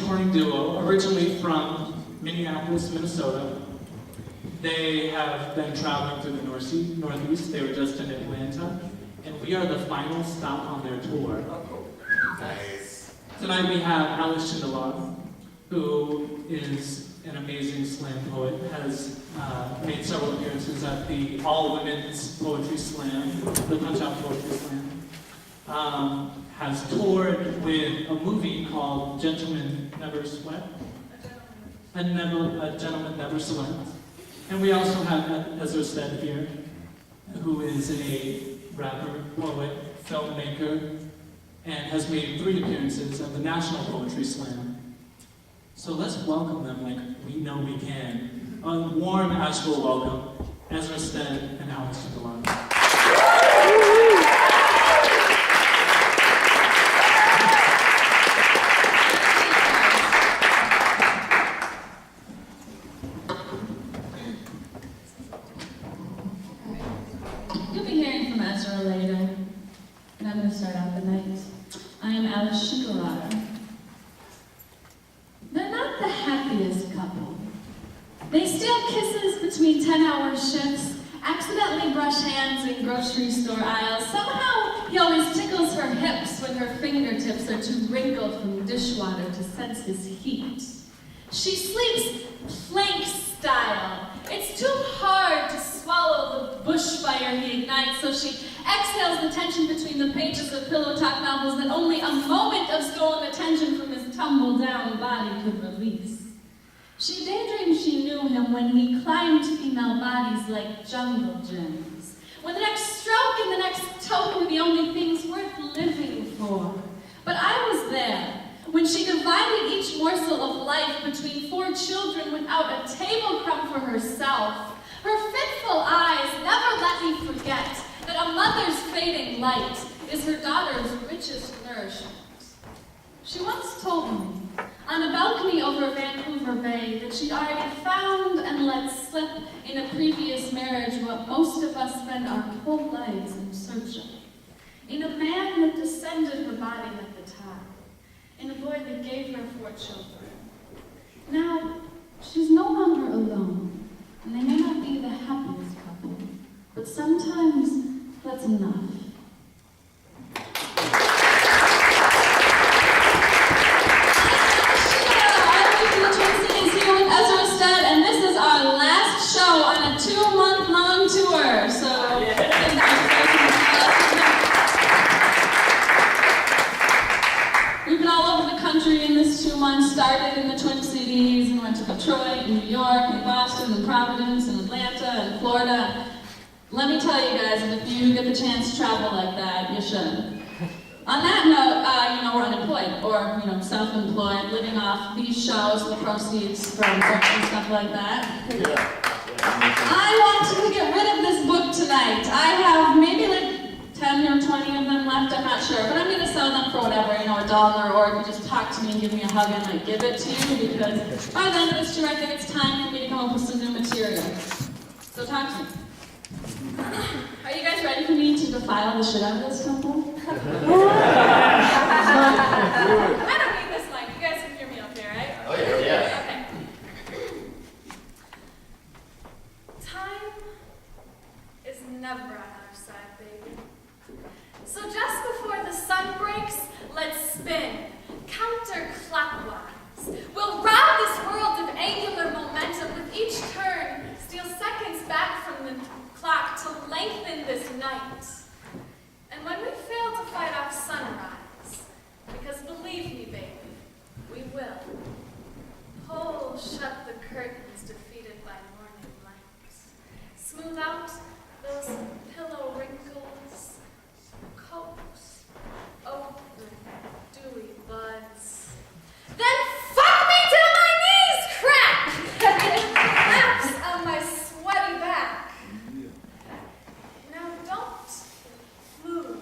touring duo, originally from Minneapolis, Minnesota. They have been traveling through the Northeast. They were just in Atlanta, and we are the final stop on their tour. Nice. Tonight we have Alice Shindelar, who is an amazing slam poet, has made several appearances at the all-women's Poetry Slam, the Punch-Out Poetry Slam. Has toured with a movie called Gentlemen Never Sweat. A Gentleman Never Sweat. And we also have Ezra Stead here, who is a rapper, poet, filmmaker, and has made 3 appearances at the National Poetry Slam. So let's welcome them like we know we can. A warm Asheville welcome, Ezra Stead and Alice Shindelar. You'll be hearing from Ezra later, and I'm going to start out the night. I am Alice Shindelar. They're not the happiest couple. They steal kisses between 10-hour shifts, accidentally brush hands in grocery store aisles. Somehow, he always tickles her hips when her fingertips are too wrinkled from dishwater to sense his heat. She sleeps plank style. It's too hard to swallow the bushfire he ignites, so she exhales the tension between the pages of pillow talk novels that only a moment of stolen attention from his tumble-down body could release. She daydreamed she knew him when he climbed female bodies like jungle gyms, when the next stroke and the next toke were the only things worth living for. But I was there, when she divided each morsel of life between 4 children without a table crumb for herself. Her fitful eyes never let me forget that a mother's fading light is her daughter's richest nourishment. She once told me, on a balcony over Vancouver Bay, that she'd already found and let slip in a previous marriage what most of us spend our whole lives in search of. In a man that descended her body at the time. In a boy that gave her 4 children. Now, she's no longer alone, and they may not be the happiest couple, but sometimes that's enough. I'm from the Twin Cities here with Ezra Stead, and this is our last show on a 2-month-long tour, so... We've been all over the country in this 2 months, started in the Twin Cities and went to Detroit and New York and Boston and Providence and Atlanta and Florida. Let me tell you guys, if you get the chance to travel like that, you should. On that note, we're unemployed or, self-employed, living off these shows, the proceeds from books and stuff like that. I want to get rid of this book tonight. I have maybe 10 or 20 of them left, I'm not sure, but I'm going to sell them for whatever, $1, or if you just talk to me and give me a hug, I might give it to you, because by the end of this tour, I think it's time for me to come up with some new material. So talk to me. Are you guys ready for me to defile the shit out of this temple? I don't need this mic, you guys can hear me up here, right? Oh yeah. Okay. Time is never on our side, baby. So just before the sun breaks, let's spin, counterclockwise. We'll rob this world of angular momentum with each turn, steal seconds back from the clock to lengthen this night. And when we fail to fight off sunrise, because believe me, baby, we will, pull shut the curtains defeated by morning light. Smooth out those pillow wrinkles, coax over dewy buds. Then fuck me till my knees crack and collapse on my sweaty back. Now don't move.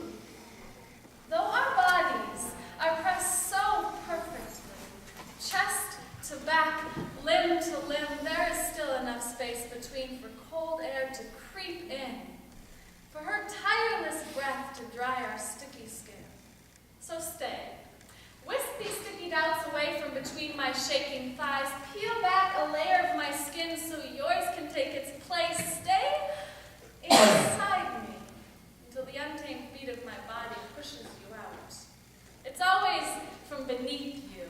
Though our bodies are pressed so perfectly, chest to back, limb to limb, there is still enough space between for cold air to creep in, for her tireless breath to dry our sticky skin. So stay. Whisper these sticky doubts away from between my shaking thighs. Peel back a layer of my skin so yours can take its place. Stay inside me until the untamed beat of my body pushes you out. It's always from beneath you,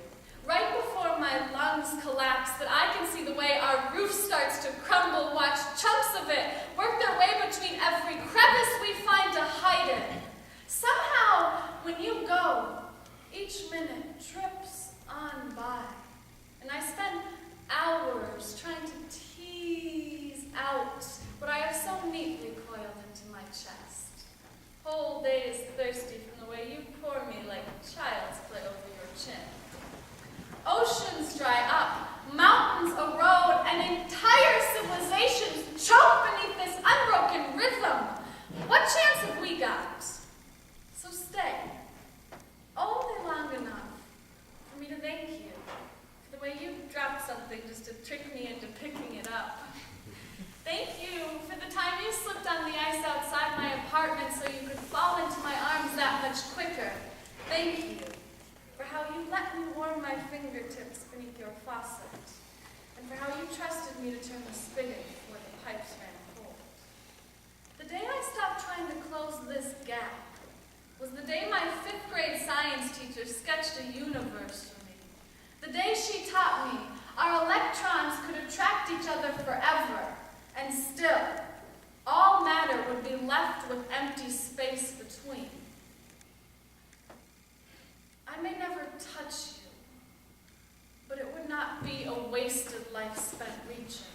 right before my lungs collapse, that I can see the way our roof starts to crumble. Watch chunks of it work their way between every crevice we find to hide in. Somehow, when you go, each minute trips on by, and I spend hours trying to tease out what I have so neatly coiled into my chest. Whole days thirsty from the way you pour me like child's play over your chin. Oceans dry up, mountains erode, and entire civilizations choke beneath this unbroken rhythm. What chance have we got? So stay, only long enough for me to thank you for the way you dropped something just to trick me into picking it up. Thank you for the time you slipped on the ice outside my apartment so you could fall into my arms that much quicker. Thank you for how you let me warm my fingertips beneath your faucet, and for how you trusted me to turn the spigot before the pipes ran cold. The day I stopped trying to close this gap was the day my 5th grade science teacher sketched a universe for me. The day she taught me our electrons could attract each other forever, and still, all matter would be left with empty space between. I may never touch you, but it would not be a wasted life spent reaching.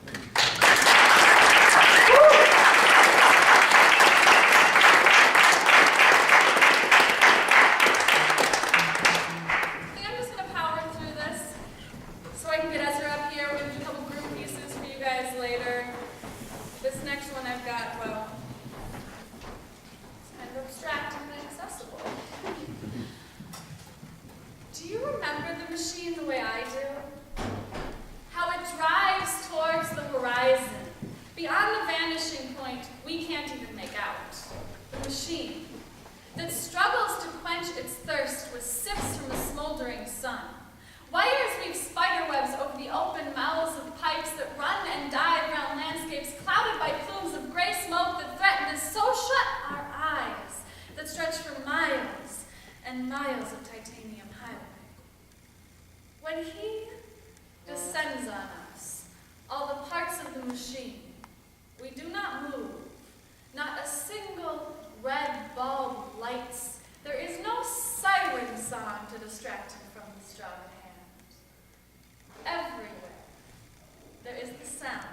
I think I'm just going to power through this so I can get Ezra up here. We're going to do a couple group pieces for you guys later. This next one I've got, well, it's kind of abstract and inaccessible. Do you remember the machine the way I do? How it drives towards the horizon. Beyond the vanishing point we can't even make out. The machine that struggles to quench its thirst with sips from a smoldering sun. Wires weave spider webs over the open mouths of pipes that run and dive around landscapes clouded by plumes of gray smoke that threaten to so shut our eyes that stretch for miles and miles of titanium highway. When he descends on us, all the parts of the machine, we do not move. Not a single red bulb lights. There is no siren song to distract him from his job at hand. Everywhere, there is the sound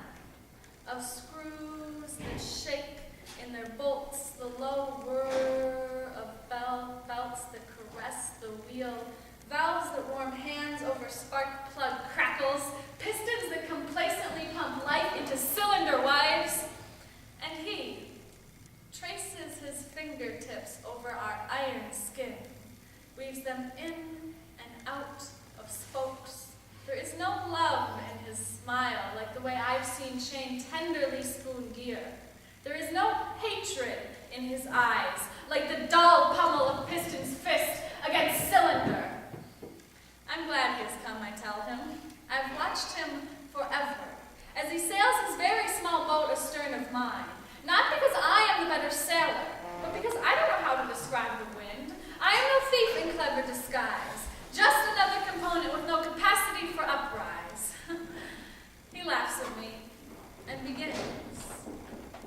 of screws that shake in their bolts, the low whir of belts that caress the wheel, valves that warm hands over spark plug crackles, pistons that complacently pump life into cylinder wives, and he traces his fingertips over our iron skin, weaves them in and out of spokes. There is no love in his smile like the way I've seen Shane tenderly spoon gear. There is no hatred in his eyes like the dull pummel of piston's fist against cylinder. I'm glad he has come, I tell him. I've watched him forever as he sails his very small boat astern of mine. Not because I am the better sailor, but because I don't know how to describe the wind. I am no thief in clever disguise, just another component with no capacity for uprise. He laughs at me and begins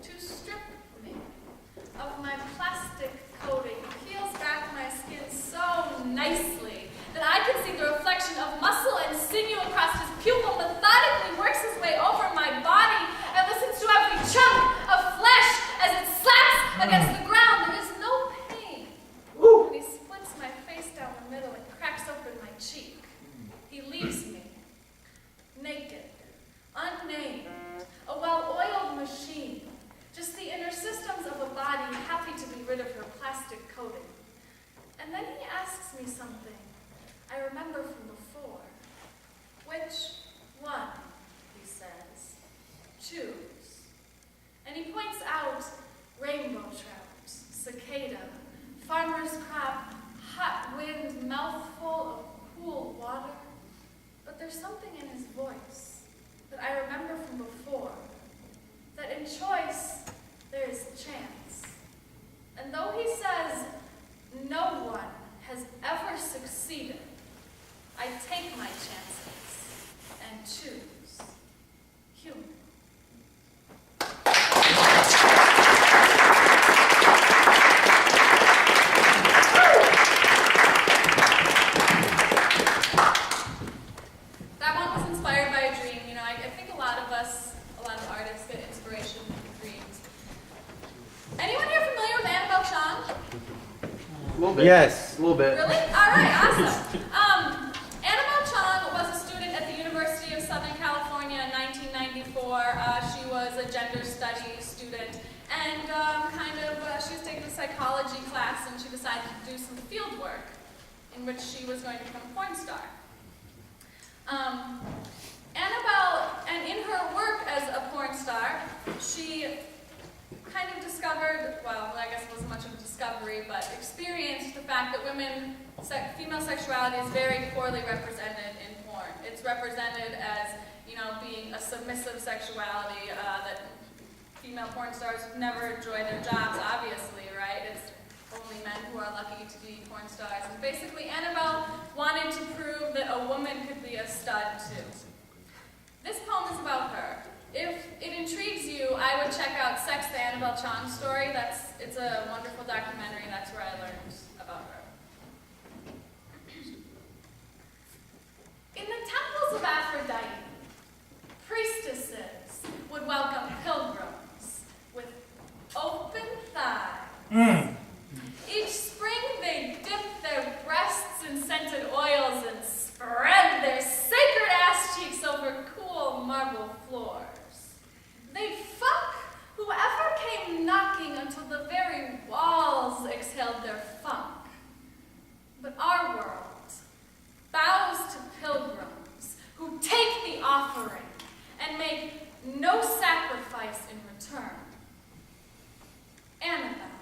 to strip me of my plastic coating, peel succeeded. I take my chances and choose humor. That one was inspired by a dream. You know, I think a lot of artists get inspiration from dreams. Anyone here familiar with Annabelle Chong? A little bit. Yes, a little bit. Really? All right, awesome. Annabelle Chong was a student at the University of Southern California in 1994. She was a gender studies student, and she was taking a psychology class, and she decided to do some field work in which she was going to become a porn star. Annabelle, and in her work as a porn star, she kind of discovered, well, I guess it wasn't much of a discovery, but experienced the fact that female sexuality is very poorly represented in porn. It's represented as, you know, being a submissive sexuality, that female porn stars never enjoy their jobs, obviously, right? It's only men who are lucky to be porn stars. And basically, Annabelle wanted to prove that a woman could be a stud, too. This poem is about her. If it intrigues you, I would check out Sex, the Annabelle Chong Story. It's a wonderful documentary. That's where I learned about her. In the temples of Aphrodite, priestesses would welcome pilgrims with open thighs. Each spring they dip their breasts in scented oils and spread their sacred ass cheeks over cool marble floors. They'd fuck whoever came knocking until the very walls exhaled their funk. But our world bows to pilgrims who take the offering and make no sacrifice in return. Annabelle,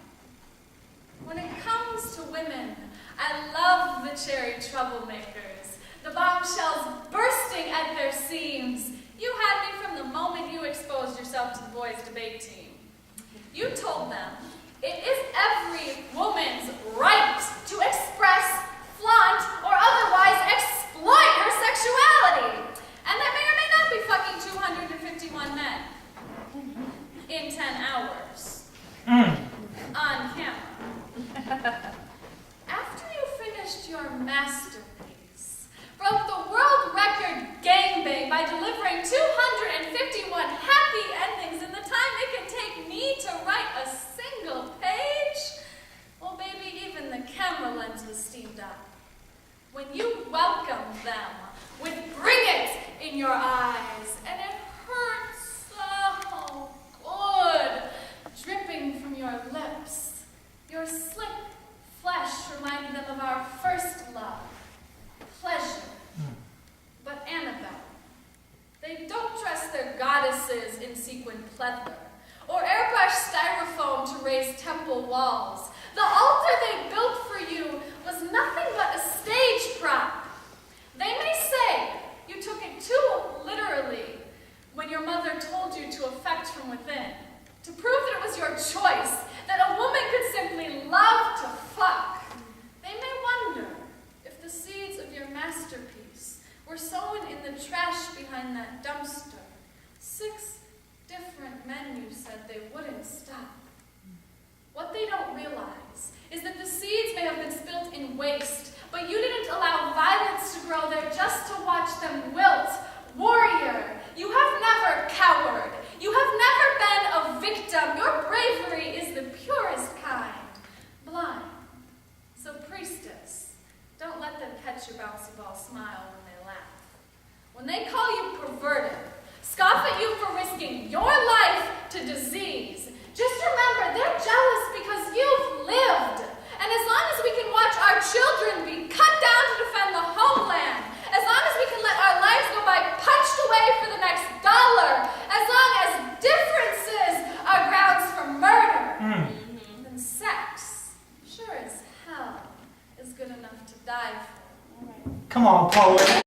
when it comes to women, I love the cherry troublemakers, the bombshells bursting at their seams. You had me from the moment you exposed yourself to the boys' debate team. You told them it is every woman's right to express, flaunt, or otherwise exploit her sexuality. And that may or may not be fucking 251 men in 10 hours on camera. After you finished your masterpiece, broke the world record gangbang by delivering 251 happy endings in the time it can take me to write a single page, well, baby, even the camera lens was steamed up. When you welcomed them with "bring it" in your eyes, and it hurt so good, dripping from your lips, your slick flesh reminded them of our first love, pleasure. But Annabelle, they don't dress their goddesses in sequin pleather, or airbrush styrofoam to raise temple walls. The altar they built for you was nothing but a stage prop. They may say you took it too literally when your mother told you to affect from within, to prove that it was your choice, that a woman could simply love to fuck. They may wonder if the seeds of your masterpiece were sown in the trash behind that dumpster. 6 different men you said they wouldn't stop. What they don't realize is that the seeds may have been spilt in waste, but you didn't allow violets to grow there just to watch them wilt. Warrior, you have never cowered. You have never been a victim. Your bravery is the purest kind. Blind. So priestess, don't let them catch your bouncy ball smile when they laugh. When they call you perverted, scoff at you for risking your life to disease, just remember they're jealous because you've lived. And as long as we can watch our children be cut down to defend the homeland, as long as we can let our lives go by punched away for the next dollar, as long as differences are grounds for murder, then sex, sure as hell, is good enough to die for. Come on, poet.